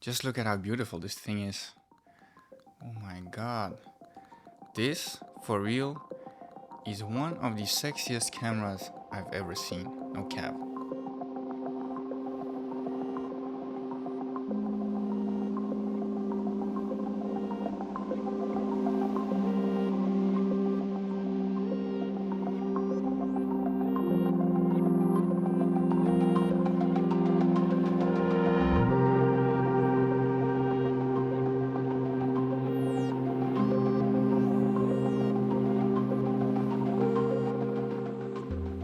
Just look at how beautiful this thing is. Oh my god. This, for real, is one of the sexiest cameras I've ever seen. No cap.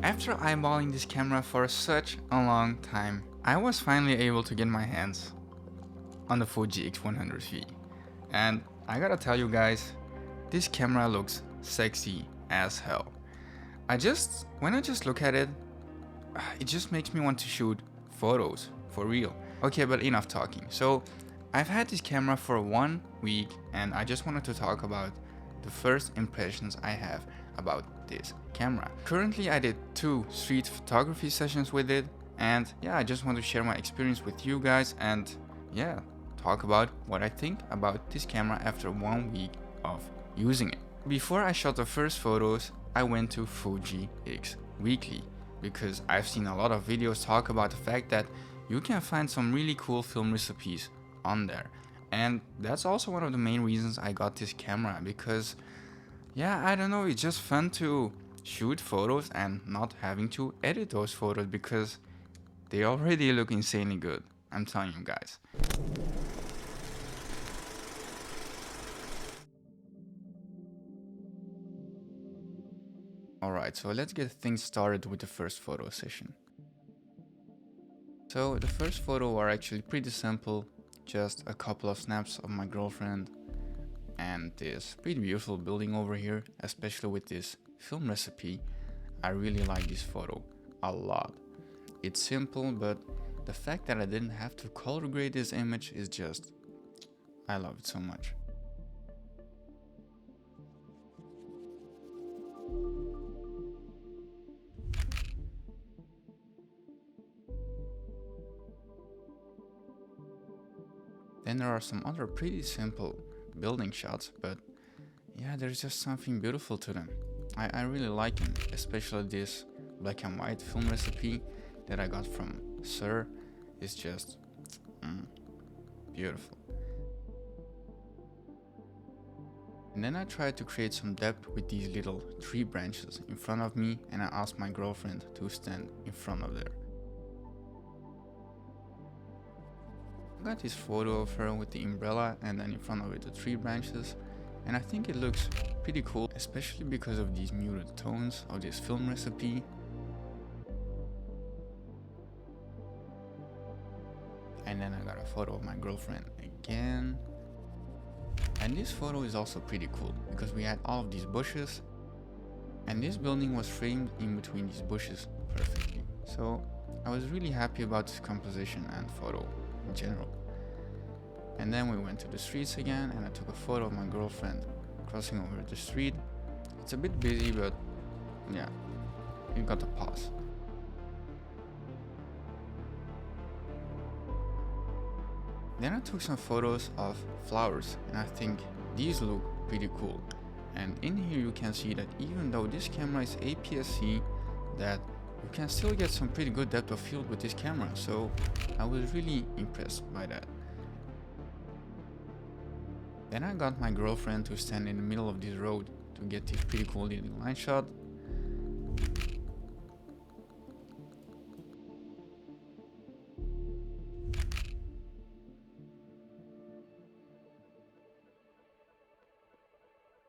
After eyeballing this camera for such a long time, I was finally able to get my hands on the Fuji X100V. And I gotta tell you guys, this camera looks sexy as hell. When I just look at it, it just makes me want to shoot photos, for real. Okay, but enough talking. So, I've had this camera for 1 week and I just wanted to talk about the first impressions I have about this camera. Currently I did 2 street photography sessions with it, and yeah, I just want to share my experience with you guys and yeah, talk about what I think about this camera after 1 week of using it. Before I shot the first photos, I went to Fuji X Weekly because I've seen a lot of videos talk about the fact that you can find some really cool film recipes on there. And that's also one of the main reasons I got this camera, because yeah, I don't know, it's just fun to shoot photos and not having to edit those photos because they already look insanely good. I'm telling you guys. Alright, so let's get things started with the first photo session. So the first photo were actually pretty simple, just a couple of snaps of my girlfriend and this pretty beautiful building over here, especially with this film recipe. I really like this photo a lot. It's simple, but the fact that I didn't have to color grade this image is just, I love it so much. Then there are some other pretty simple building shots, but yeah, there's just something beautiful to them. I really like them, especially this black and white film recipe that I got from Sir. It's just beautiful. And then I tried to create some depth with these little tree branches in front of me, and I asked my girlfriend to stand in front of there. I got this photo of her with the umbrella and then in front of it the tree branches, and I think it looks pretty cool, especially because of these muted tones of this film recipe. And then I got a photo of my girlfriend again. And this photo is also pretty cool because we had all of these bushes and this building was framed in between these bushes perfectly. So I was really happy about this composition and photo in general. And then we went to the streets again and I took a photo of my girlfriend crossing over the street. It's a bit busy, but yeah, it got a pass. Then I took some photos of flowers and I think these look pretty cool. And in here you can see that even though this camera is APS-C, that you can still get some pretty good depth of field with this camera, so I was really impressed by that. Then I got my girlfriend to stand in the middle of this road to get this pretty cool little line shot.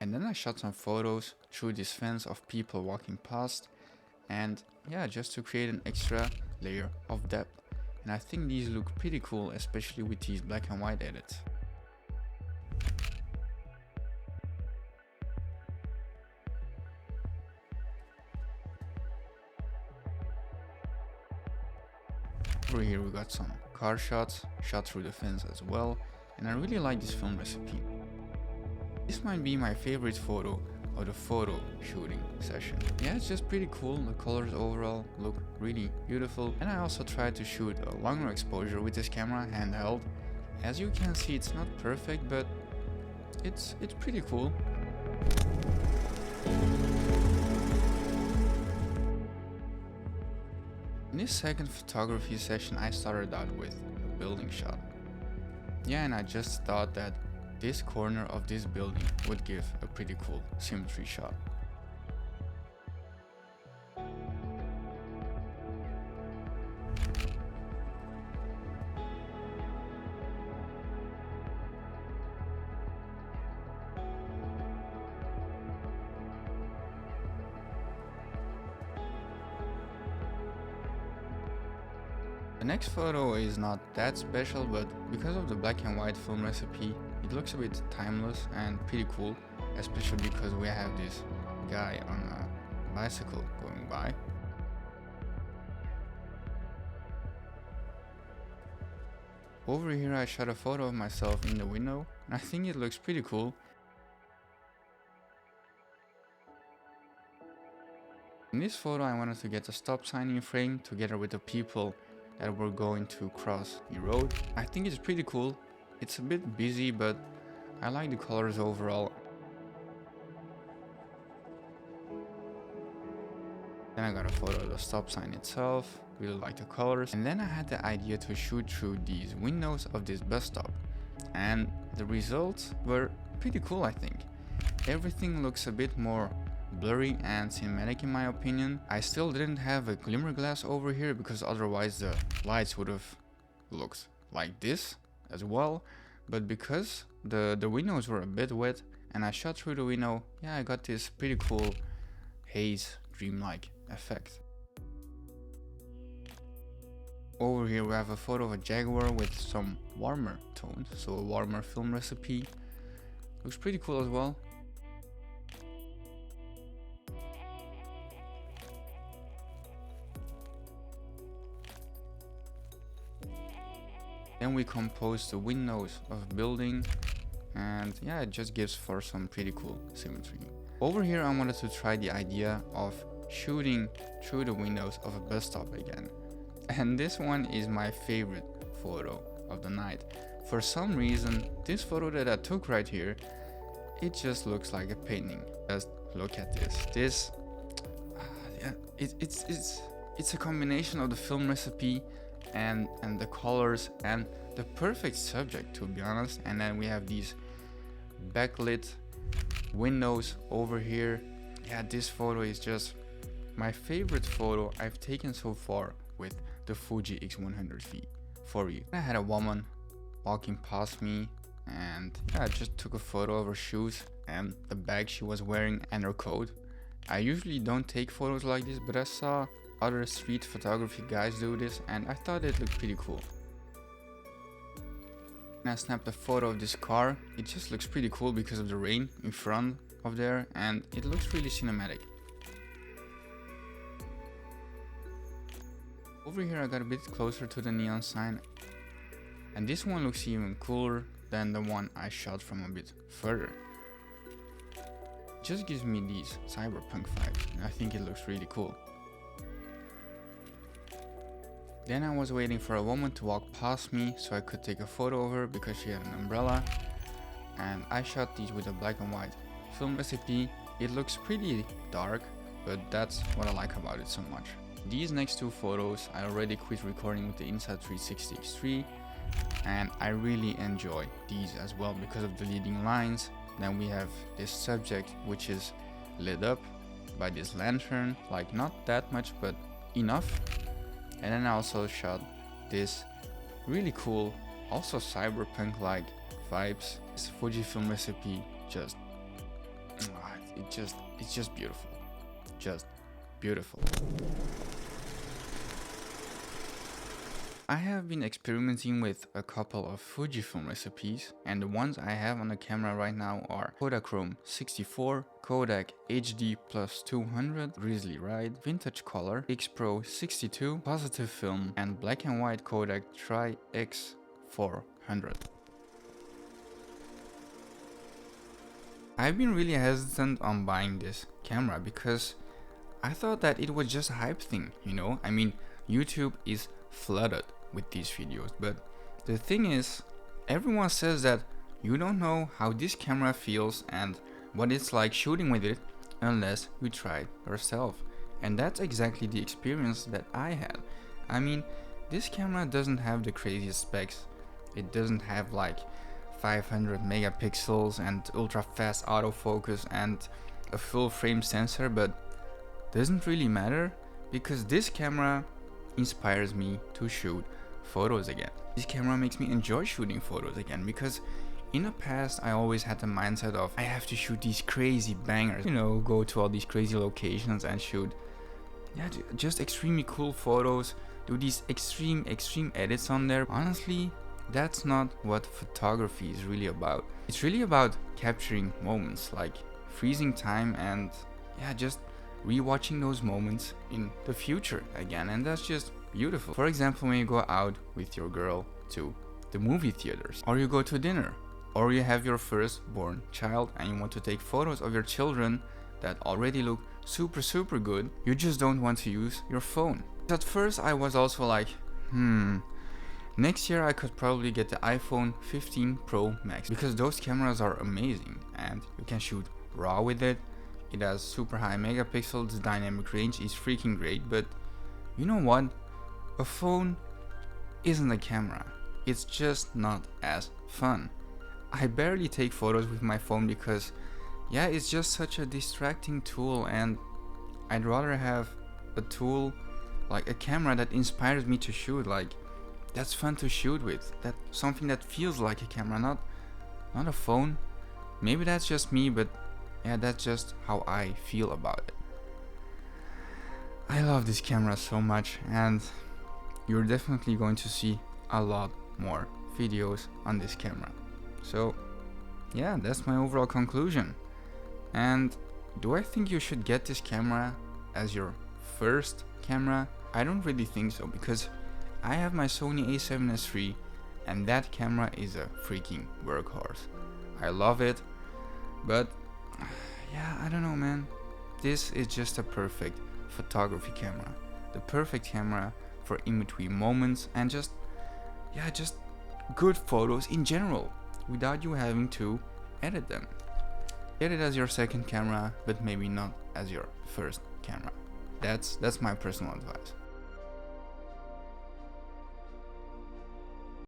And then I shot some photos through this fence of people walking past, and yeah, just to create an extra layer of depth. And I think these look pretty cool, especially with these black and white edits. Over here we got some car shots, shot through the fence as well, and I really like this film recipe. This might be my favorite photo of the photo shooting session. Yeah, it's just pretty cool, the colors overall look really beautiful, and I also tried to shoot a longer exposure with this camera handheld, As you can see, it's not perfect, but it's pretty cool. In this second photography session, I started out with a building shot. Yeah, and I just thought that this corner of this building would give a pretty cool symmetry shot. The next photo is not that special, but because of the black and white film recipe, it looks a bit timeless and pretty cool, especially because we have this guy on a bicycle going by. Over here I shot a photo of myself in the window, and I think it looks pretty cool. In this photo I wanted to get a stop sign in frame together with the people that we're going to cross the road. I think it's pretty cool. It's a bit busy, but I like the colors overall. Then I got a photo of the stop sign itself, really like the colors. And then I had the idea to shoot through these windows of this bus stop. And the results were pretty cool, I think. Everything looks a bit more blurry and cinematic in my opinion. I still didn't have a glimmer glass over here because otherwise the lights would have looked like this as well, but because the windows were a bit wet and I shot through the window, yeah, I got this pretty cool haze dreamlike effect. Over here we have a photo of a Jaguar with some warmer tones, so a warmer film recipe. Looks pretty cool as well. Then we compose the windows of a building, and yeah, it just gives for some pretty cool symmetry. Over here I wanted to try the idea of shooting through the windows of a bus stop again. And this one is my favorite photo of the night. For some reason, this photo that I took right here, it just looks like a painting. Just look at this. Yeah, it's a combination of the film recipe and the colors and the perfect subject, to be honest. And then we have these backlit windows over here. Yeah, this photo is just my favorite photo I've taken so far with the Fuji X100V for you. I had a woman walking past me, and yeah, I just took a photo of her shoes and the bag she was wearing and her coat. I usually don't take photos like this, but I saw other street photography guys do this and I thought it looked pretty cool. And I snapped a photo of this car. It just looks pretty cool because of the rain in front of there, and it looks really cinematic. Over here I got a bit closer to the neon sign, and this one looks even cooler than the one I shot from a bit further. It just gives me these cyberpunk vibes, and I think it looks really cool. Then I was waiting for a woman to walk past me so I could take a photo of her because she had an umbrella, and I shot these with a black and white film recipe. It looks pretty dark, but that's what I like about it so much. These next two photos I already quit recording with the Insta360 X3, and I really enjoy these as well because of the leading lines. Then we have this subject which is lit up by this lantern, like not that much but enough. And then I also shot this really cool, also cyberpunk like vibes. This Fujifilm recipe it's just beautiful. Just beautiful. I have been experimenting with a couple of Fujifilm recipes, and the ones I have on the camera right now are Kodachrome 64, Kodak HD plus 200, Grizzly Ride, Vintage Color, X Pro 62, Positive Film, and black and white Kodak Tri-X 400. I've been really hesitant on buying this camera because I thought that it was just a hype thing, you know? I mean, YouTube is flooded with these videos, but the thing is, Everyone says that you don't know how this camera feels and what it's like shooting with it unless you try it yourself. And that's exactly the experience that I had. I mean, this camera doesn't have the craziest specs. It doesn't have like 500 megapixels and ultra fast autofocus and a full frame sensor, but doesn't really matter because this camera inspires me to shoot photos again. This camera makes me enjoy shooting photos again because in the past I always had the mindset of I have to shoot these crazy bangers, you know, go to all these crazy locations and shoot just extremely cool photos, do these extreme edits on there. Honestly, that's not what photography is really about. It's really about capturing moments, like freezing time and just rewatching those moments in the future again, and that's just beautiful. For example, when you go out with your girl to the movie theaters, or you go to dinner, or you have your firstborn child and you want to take photos of your children that already look super good, you just don't want to use your phone. At first I was also like, next year I could probably get the iPhone 15 Pro Max because those cameras are amazing and you can shoot RAW with it. It has super high megapixels, the dynamic range is freaking great, but you know what? A phone isn't a camera. It's just not as fun. I barely take photos with my phone because it's just such a distracting tool, and I'd rather have a tool like a camera that inspires me to shoot, like that's fun to shoot with, that something that feels like a camera, not a phone. Maybe that's just me, but that's just how I feel about it. I love this camera so much, and you're definitely going to see a lot more videos on this camera. So that's my overall conclusion. And do I think you should get this camera as your first camera? I don't really think so, because I have my Sony a7S III and that camera is a freaking workhorse. I love it, but I don't know, man. This is just a perfect photography camera. The perfect camera for in-between moments and just good photos in general without you having to edit them. Get it as your second camera, but maybe not as your first camera. That's my personal advice.